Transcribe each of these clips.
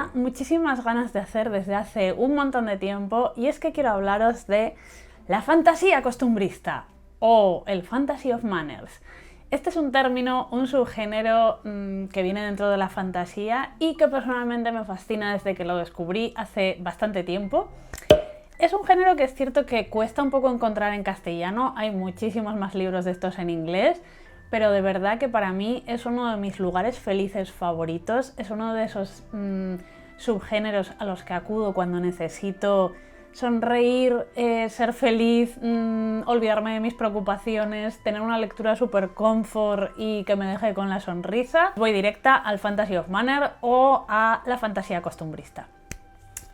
tenía muchísimas ganas de hacer desde hace un montón de tiempo, y es que quiero hablaros de la fantasía costumbrista o el Fantasy of Manners. Este es un término, un subgénero que viene dentro de la fantasía y que personalmente me fascina desde que lo descubrí hace bastante tiempo. Es un género que es cierto que cuesta un poco encontrar en castellano, hay muchísimos más libros de estos en inglés, pero de verdad que para mí es uno de mis lugares felices favoritos, es uno de esos subgéneros a los que acudo cuando necesito sonreír, ser feliz, olvidarme de mis preocupaciones, tener una lectura súper confort y que me deje con la sonrisa. Voy directa al Fantasy of Manners o a la fantasía costumbrista.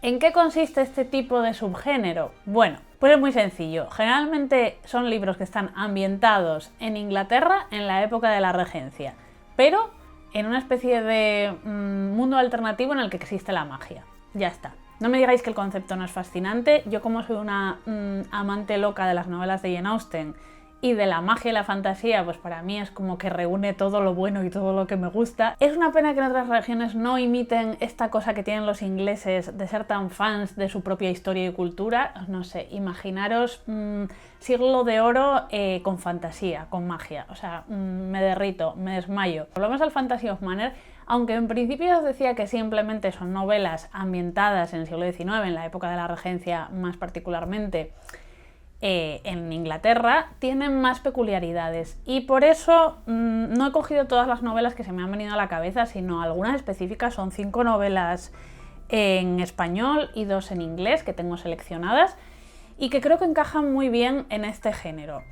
¿En qué consiste este tipo de subgénero? Bueno, pues es muy sencillo. Generalmente son libros que están ambientados en Inglaterra en la época de la Regencia, pero en una especie de mundo alternativo en el que existe la magia. Ya está. No me digáis que el concepto no es fascinante. Yo, como soy una amante loca de las novelas de Jane Austen y de la magia y la fantasía, pues para mí es como que reúne todo lo bueno y todo lo que me gusta. Es una pena que en otras regiones no imiten esta cosa que tienen los ingleses de ser tan fans de su propia historia y cultura. No sé, imaginaros siglo de oro con fantasía, con magia. O sea, me derrito, me desmayo. Volvemos al Fantasy of Manners. Aunque en principio os decía que simplemente son novelas ambientadas en el siglo XIX, en la época de la Regencia más particularmente, en Inglaterra, tienen más peculiaridades. Y por eso no he cogido todas las novelas que se me han venido a la cabeza, sino algunas específicas. Son 5 novelas en español y 2 en inglés que tengo seleccionadas y que creo que encajan muy bien en este género.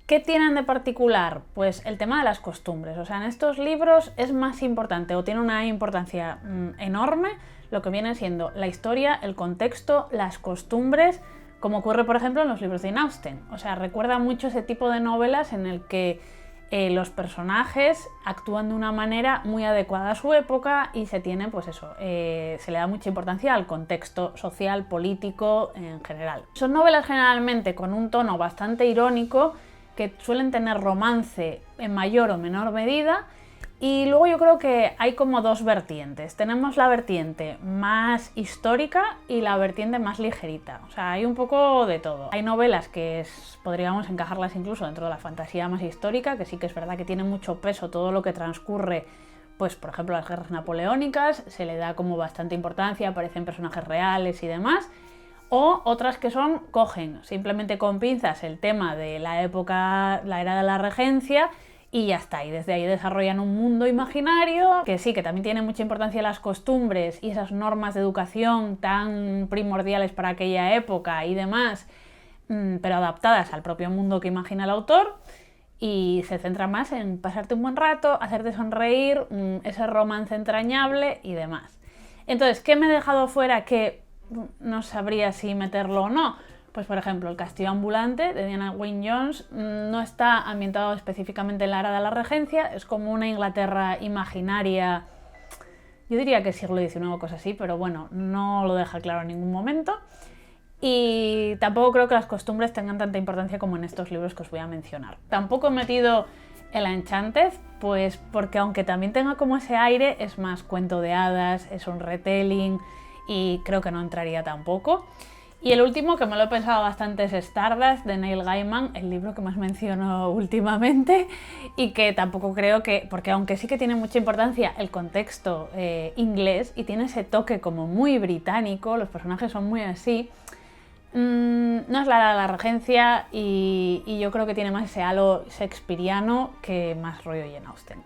¿Qué tienen de particular? Pues el tema de las costumbres. O sea, en estos libros es más importante o tiene una importancia enorme lo que viene siendo la historia, el contexto, las costumbres, como ocurre por ejemplo en los libros de Jane Austen. O sea, recuerda mucho ese tipo de novelas en el que los personajes actúan de una manera muy adecuada a su época y se tiene, pues eso, se le da mucha importancia al contexto social, político en general. Son novelas generalmente con un tono bastante irónico, que suelen tener romance en mayor o menor medida, y luego yo creo que hay como 2 vertientes. Tenemos la vertiente más histórica y la vertiente más ligerita. O sea, hay un poco de todo. Hay novelas que podríamos encajarlas incluso dentro de la fantasía más histórica, que sí que es verdad que tiene mucho peso todo lo que transcurre, pues por ejemplo las guerras napoleónicas, se le da como bastante importancia, aparecen personajes reales y demás. O otras que cogen simplemente con pinzas el tema de la época, la era de la Regencia, y ya está. Y desde ahí desarrollan un mundo imaginario que sí, que también tiene mucha importancia las costumbres y esas normas de educación tan primordiales para aquella época y demás, pero adaptadas al propio mundo que imagina el autor. Y se centra más en pasarte un buen rato, hacerte sonreír, ese romance entrañable y demás. Entonces, ¿qué me he dejado fuera que no sabría si meterlo o no? Pues por ejemplo, El castillo ambulante de Diana Wynne Jones no está ambientado específicamente en la era de la Regencia, es como una Inglaterra imaginaria, yo diría que siglo XIX o cosas así, pero bueno, no lo deja claro en ningún momento. Y tampoco creo que las costumbres tengan tanta importancia como en estos libros que os voy a mencionar. Tampoco he metido el Enchanted, pues porque aunque también tenga como ese aire, es más cuento de hadas, es un retelling, y creo que no entraría tampoco. Y el último, que me lo he pensado bastante, es Stardust de Neil Gaiman, el libro que más menciono últimamente, y que tampoco creo que, porque aunque sí que tiene mucha importancia el contexto inglés y tiene ese toque como muy británico, los personajes son muy así, no es la Regencia, y yo creo que tiene más ese halo shakespeariano que más rollo Jane Austen.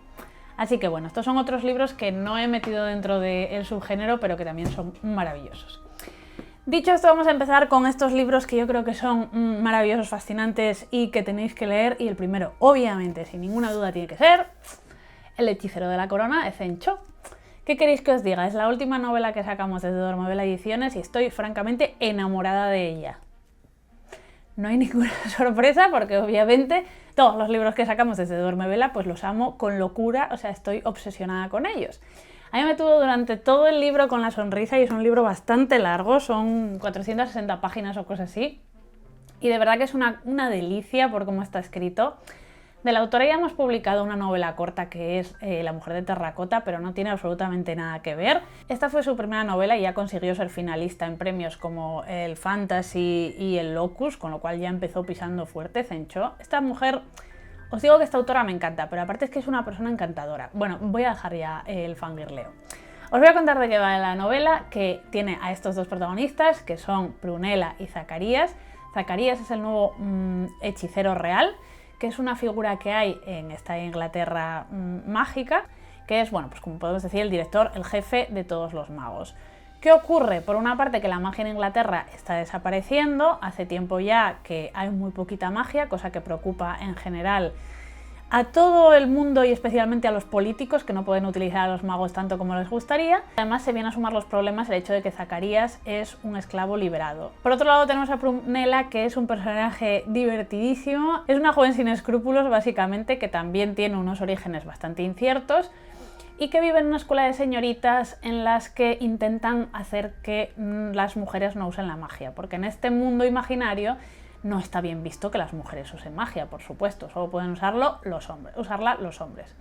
Así que bueno, estos son otros libros que no he metido dentro del subgénero, pero que también son maravillosos. Dicho esto, vamos a empezar con estos libros que yo creo que son maravillosos, fascinantes y que tenéis que leer. Y el primero, obviamente, sin ninguna duda, tiene que ser El hechicero de la corona, de Zen Cho. ¿Qué queréis que os diga? Es la última novela que sacamos desde Dormavela Ediciones y estoy francamente enamorada de ella. No hay ninguna sorpresa porque obviamente todos los libros que sacamos desde Dormavela pues los amo con locura, o sea, estoy obsesionada con ellos. A mí me tuvo durante todo el libro con la sonrisa, y es un libro bastante largo, son 460 páginas o cosas así, y de verdad que es una delicia por cómo está escrito. De la autora ya hemos publicado una novela corta que es La mujer de terracota, pero no tiene absolutamente nada que ver. Esta fue su primera novela y ya consiguió ser finalista en premios como el Fantasy y el Locus, con lo cual ya empezó pisando fuerte Cenchó. Esta mujer, os digo que esta autora me encanta, pero aparte es que es una persona encantadora. Bueno, voy a dejar ya el fangirleo. Os voy a contar de qué va la novela, que tiene a estos dos protagonistas, que son Prunella y Zacarías. Zacarías es el nuevo hechicero real, que es una figura que hay en esta Inglaterra mágica, que es, bueno, pues como podemos decir, el director, el jefe de todos los magos. ¿Qué ocurre? Por una parte, que la magia en Inglaterra está desapareciendo, hace tiempo ya que hay muy poquita magia, cosa que preocupa en general a todo el mundo y especialmente a los políticos, que no pueden utilizar a los magos tanto como les gustaría. Además se viene a sumar los problemas el hecho de que Zacarías es un esclavo liberado. Por otro lado tenemos a Prunella, que es un personaje divertidísimo. Es una joven sin escrúpulos básicamente, que también tiene unos orígenes bastante inciertos y que vive en una escuela de señoritas en las que intentan hacer que las mujeres no usen la magia, porque en este mundo imaginario no está bien visto que las mujeres usen magia, por supuesto, solo pueden usarla los hombres.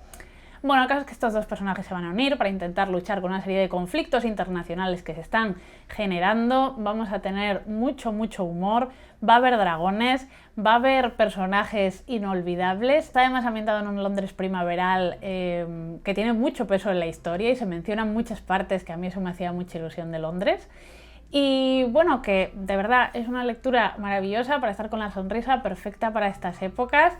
Bueno, el caso es que estos dos personajes se van a unir para intentar luchar con una serie de conflictos internacionales que se están generando. Vamos a tener mucho humor, va a haber dragones, va a haber personajes inolvidables. Está además ambientado en un Londres primaveral que tiene mucho peso en la historia y se mencionan muchas partes que a mí eso me hacía mucha ilusión de Londres. Y bueno, que de verdad es una lectura maravillosa para estar con la sonrisa, perfecta para estas épocas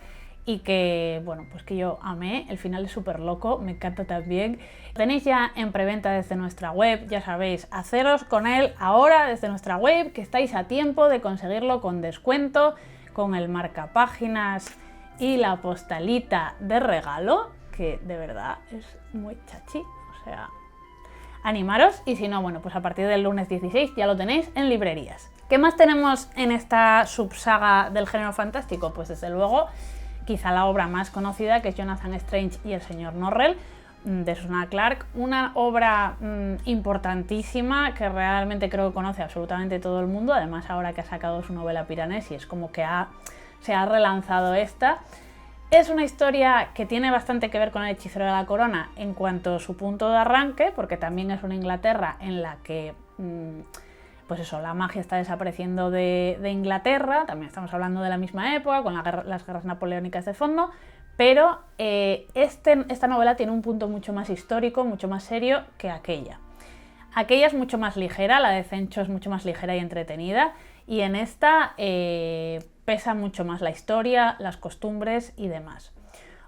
y que, bueno, pues que yo amé. El final es súper loco, me encanta también. Lo tenéis ya en preventa desde nuestra web, ya sabéis, haceros con él ahora desde nuestra web, que estáis a tiempo de conseguirlo con descuento, con el marcapáginas y la postalita de regalo, que de verdad es muy chachi, o sea, animaros, y si no, bueno, pues a partir del lunes 16 ya lo tenéis en librerías. ¿Qué más tenemos en esta subsaga del género fantástico? Pues desde luego, quizá la obra más conocida, que es Jonathan Strange y el señor Norrell, de Susanna Clarke, una obra importantísima que realmente creo que conoce absolutamente todo el mundo, además ahora que ha sacado su novela Piranesi es como que se ha relanzado esta. Es una historia que tiene bastante que ver con el hechicero de la corona en cuanto a su punto de arranque, porque también es una Inglaterra en la que, pues eso, la magia está desapareciendo de Inglaterra, también estamos hablando de la misma época, con las guerras napoleónicas de fondo, pero esta novela tiene un punto mucho más histórico, mucho más serio que aquella. Aquella es mucho más ligera, la de Cenchó es mucho más ligera y entretenida, y en esta pesa mucho más la historia, las costumbres y demás.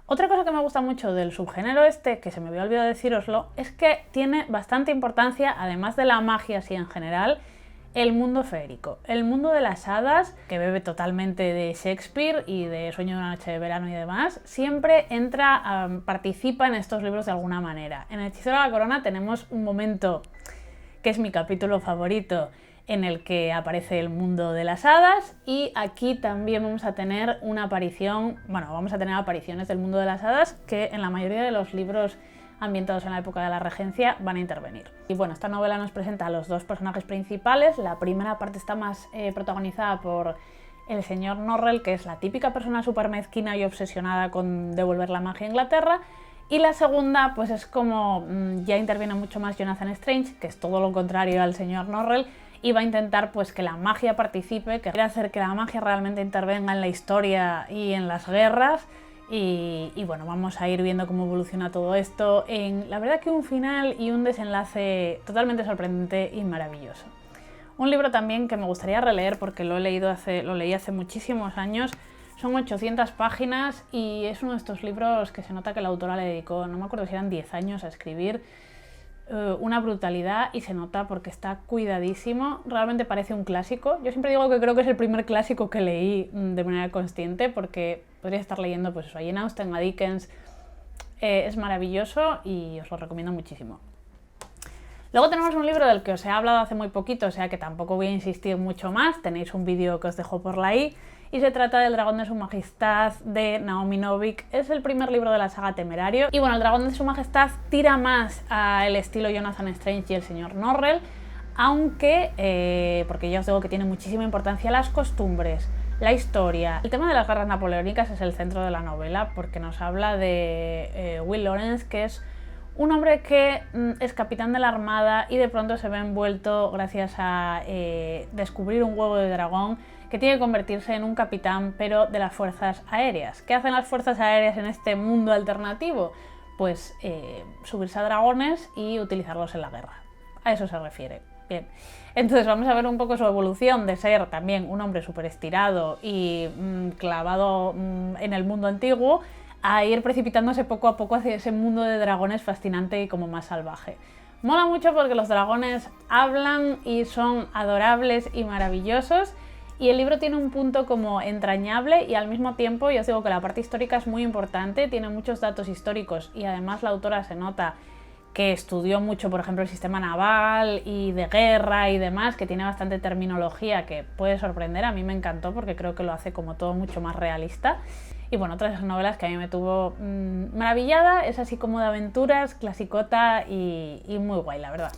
Otra cosa que me gusta mucho del subgénero este, que se me había olvidado decíroslo, es que tiene bastante importancia, además de la magia así en general, el mundo feérico, el mundo de las hadas, que bebe totalmente de Shakespeare y de Sueño de una noche de verano y demás, siempre participa en estos libros de alguna manera. En El hechicero de la corona tenemos un momento que es mi capítulo favorito, en el que aparece el mundo de las hadas, y aquí también vamos a tener una aparición, bueno, vamos a tener apariciones del mundo de las hadas que en la mayoría de los libros ambientados en la época de la regencia van a intervenir. Y bueno, esta novela nos presenta a los dos personajes principales. La primera parte está más protagonizada por el señor Norrell, que es la típica persona súper mezquina y obsesionada con devolver la magia a Inglaterra, y la segunda pues es como ya interviene mucho más Jonathan Strange, que es todo lo contrario al señor Norrell, y va a intentar pues que la magia participe, que quiere hacer que la magia realmente intervenga en la historia y en las guerras. Y bueno, vamos a ir viendo cómo evoluciona todo esto en, la verdad, que un final y un desenlace totalmente sorprendente y maravilloso. Un libro también que me gustaría releer porque lo leí hace muchísimos años. Son 800 páginas y es uno de estos libros que se nota que la autora le dedicó, no me acuerdo si eran 10 años a escribir, una brutalidad, y se nota porque está cuidadísimo. Realmente parece un clásico. Yo siempre digo que creo que es el primer clásico que leí de manera consciente, porque podría estar leyendo pues eso, a Jane Austen, a Dickens. Es maravilloso y os lo recomiendo muchísimo. Luego tenemos un libro del que os he hablado hace muy poquito, o sea que tampoco voy a insistir mucho más, tenéis un vídeo que os dejo por ahí, y se trata del Dragón de su Majestad de Naomi Novik. Es el primer libro de la saga Temerario, y bueno, el Dragón de su Majestad tira más al estilo Jonathan Strange y el señor Norrell, aunque, porque ya os digo que tiene muchísima importancia las costumbres, La historia. El tema de las guerras napoleónicas es el centro de la novela porque nos habla de Will Lawrence, que es un hombre que es capitán de la armada y de pronto se ve envuelto gracias a descubrir un huevo de dragón que tiene que convertirse en un capitán, pero de las fuerzas aéreas. ¿Qué hacen las fuerzas aéreas en este mundo alternativo? Pues subirse a dragones y utilizarlos en la guerra. A eso se refiere. Bien. Entonces vamos a ver un poco su evolución de ser también un hombre súper estirado y clavado en el mundo antiguo, a ir precipitándose poco a poco hacia ese mundo de dragones fascinante y como más salvaje. Mola mucho porque los dragones hablan y son adorables y maravillosos, y el libro tiene un punto como entrañable y al mismo tiempo yo os digo que la parte histórica es muy importante, tiene muchos datos históricos y además la autora se nota que estudió mucho, por ejemplo, el sistema naval y de guerra y demás, que tiene bastante terminología que puede sorprender. A mí me encantó porque creo que lo hace como todo mucho más realista. Y bueno, otra de esas novelas que a mí me tuvo maravillada, es así como de aventuras, clasicota y muy guay, la verdad.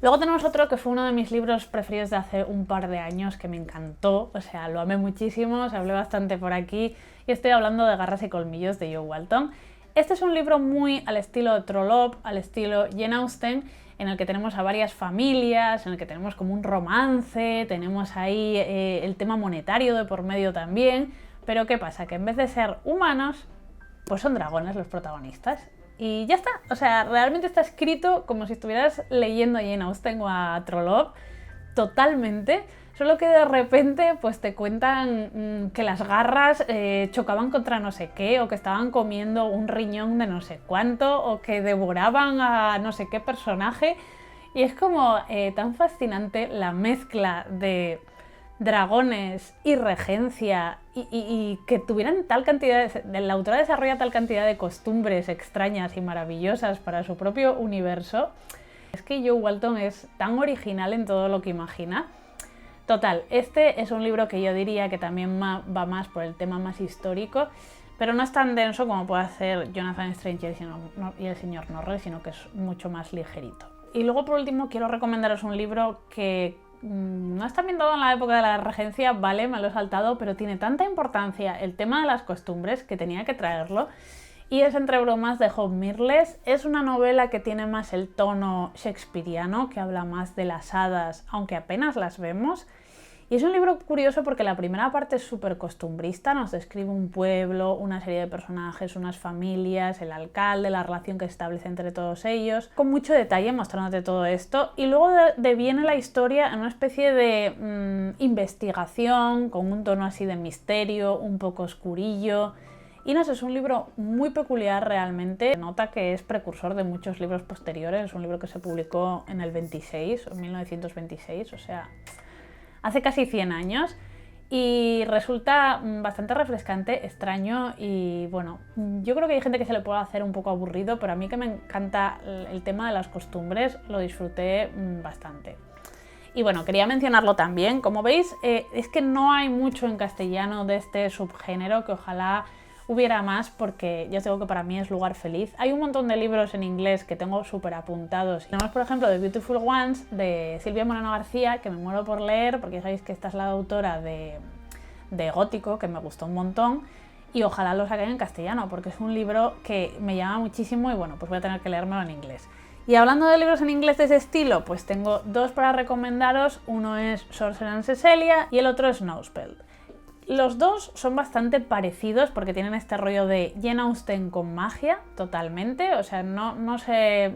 Luego tenemos otro que fue uno de mis libros preferidos de hace un par de años, que me encantó, o sea, lo amé muchísimo, os hablé bastante por aquí, y estoy hablando de Garras y colmillos de Jo Walton. Este es un libro muy al estilo Trollope, al estilo Jane Austen, en el que tenemos a varias familias, en el que tenemos como un romance, tenemos ahí el tema monetario de por medio también, pero ¿qué pasa? Que en vez de ser humanos, pues son dragones los protagonistas. Y ya está, o sea, realmente está escrito como si estuvieras leyendo a Jane Austen o a Trollope, totalmente. Solo que de repente pues te cuentan que las garras chocaban contra no sé qué, o que estaban comiendo un riñón de no sé cuánto, o que devoraban a no sé qué personaje. Y es como tan fascinante la mezcla de dragones y regencia y que tuvieran tal cantidad la autora desarrolla tal cantidad de costumbres extrañas y maravillosas para su propio universo. Es que Jo Walton es tan original en todo lo que imagina. Total, este es un libro que yo diría que también va más por el tema más histórico, pero no es tan denso como puede hacer Jonathan Strange y el señor Norrell, sino que es mucho más ligerito. Y luego por último quiero recomendaros un libro que no está ambientado en la época de la regencia, vale, me lo he saltado, pero tiene tanta importancia el tema de las costumbres que tenía que traerlo. Y es Entre bromas de Job Mirles. Es una novela que tiene más el tono shakespeariano, que habla más de las hadas, aunque apenas las vemos. Y es un libro curioso porque la primera parte es súper costumbrista, nos describe un pueblo, una serie de personajes, unas familias, el alcalde, la relación que se establece entre todos ellos, con mucho detalle mostrándote todo esto. Y luego deviene la historia en una especie de investigación, con un tono así de misterio, un poco oscurillo. Y no sé, es un libro muy peculiar realmente. Se nota que es precursor de muchos libros posteriores. Es un libro que se publicó en el 26, en 1926, o sea, hace casi 100 años. Y resulta bastante refrescante, extraño y bueno, yo creo que hay gente que se le puede hacer un poco aburrido, pero a mí que me encanta el tema de las costumbres, lo disfruté bastante. Y bueno, quería mencionarlo también. Como veis, es que no hay mucho en castellano de este subgénero, que ojalá hubiera más, porque ya os digo que para mí es lugar feliz. Hay un montón de libros en inglés que tengo súper apuntados. Tenemos, por ejemplo, The Beautiful Ones de Silvia Moreno García, que me muero por leer, porque sabéis que esta es la autora de Gótico, que me gustó un montón. Y ojalá lo saquen en castellano, porque es un libro que me llama muchísimo y bueno, pues voy a tener que leérmelo en inglés. Y hablando de libros en inglés de ese estilo, pues tengo dos para recomendaros. Uno es Sorcerer and Cecilia y el otro es Snowspell. Los dos son bastante parecidos porque tienen este rollo de Jane Austen con magia, totalmente. O sea, no se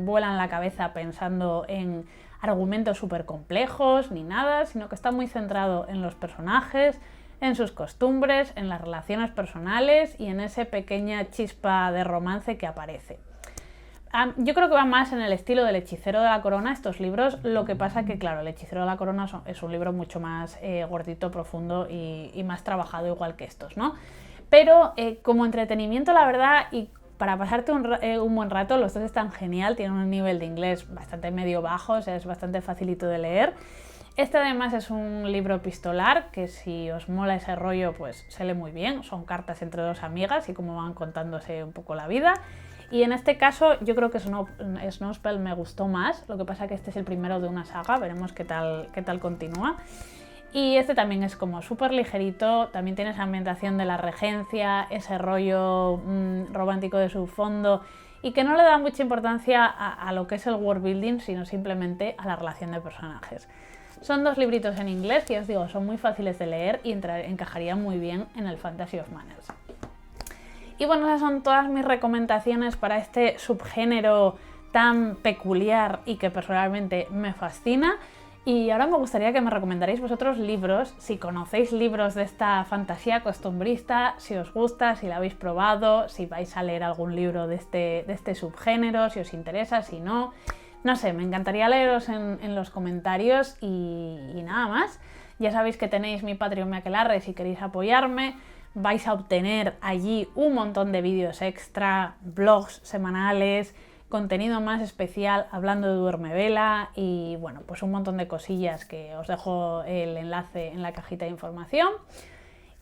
vuelan la cabeza pensando en argumentos súper complejos ni nada, sino que está muy centrado en los personajes, en sus costumbres, en las relaciones personales y en esa pequeña chispa de romance que aparece. Yo creo que va más en el estilo del Hechicero de la Corona estos libros, lo que pasa que claro, el Hechicero de la Corona es un libro mucho más gordito, profundo y más trabajado igual que estos, ¿no? Pero como entretenimiento, la verdad, y para pasarte un buen rato, los dos están genial, tienen un nivel de inglés bastante medio bajo, o sea, es bastante facilito de leer. Este además es un libro epistolar, que si os mola ese rollo, pues se lee muy bien, son cartas entre dos amigas y cómo van contándose un poco la vida. Y en este caso yo creo que Snowspell me gustó más, lo que pasa que este es el primero de una saga, veremos qué tal continúa. Y este también es como súper ligerito, también tiene esa ambientación de la regencia, ese rollo romántico de su fondo, y que no le da mucha importancia a lo que es el world building, sino simplemente a la relación de personajes. Son 2 libritos en inglés que os digo, son muy fáciles de leer y encajarían muy bien en el Fantasy of Manners. Y bueno, esas son todas mis recomendaciones para este subgénero tan peculiar y que personalmente me fascina. Y ahora me gustaría que me recomendaréis vosotros libros, si conocéis libros de esta fantasía costumbrista, si os gusta, si la habéis probado, si vais a leer algún libro de este subgénero, si os interesa, si no. No sé, me encantaría leeros en los comentarios y nada más. Ya sabéis que tenéis mi Patreon Miakelarre si queréis apoyarme. Vais a obtener allí un montón de vídeos extra, blogs semanales, contenido más especial hablando de Duermevela y bueno, pues un montón de cosillas que os dejo el enlace en la cajita de información.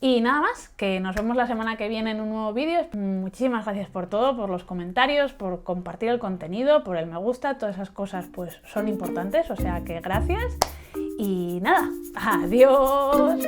Y nada más, que nos vemos la semana que viene en un nuevo vídeo. Muchísimas gracias por todo, por los comentarios, por compartir el contenido, por el me gusta, todas esas cosas pues son importantes, o sea que gracias. Y nada, adiós.